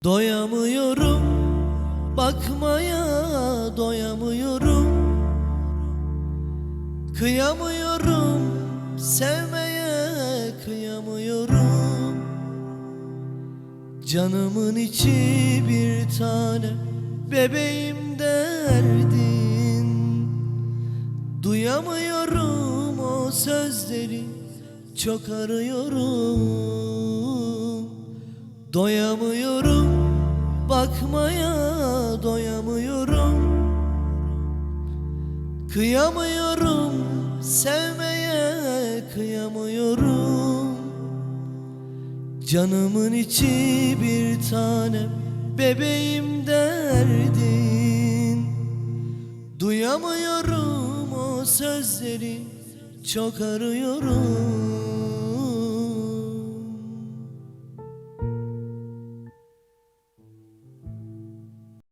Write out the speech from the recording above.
Doyamıyorum, bakmaya doyamıyorum. Kıyamıyorum, sevmeye kıyamıyorum. Canımın içi bir tane, bebeğim derdin. Duyamıyorum o sözleri, çok arıyorum. Doyamıyorum, bakmaya doyamıyorum. Kıyamıyorum, sevmeye kıyamıyorum. Canımın içi bir tanem, bebeğim derdin. Duyamıyorum o sözleri, çok arıyorum.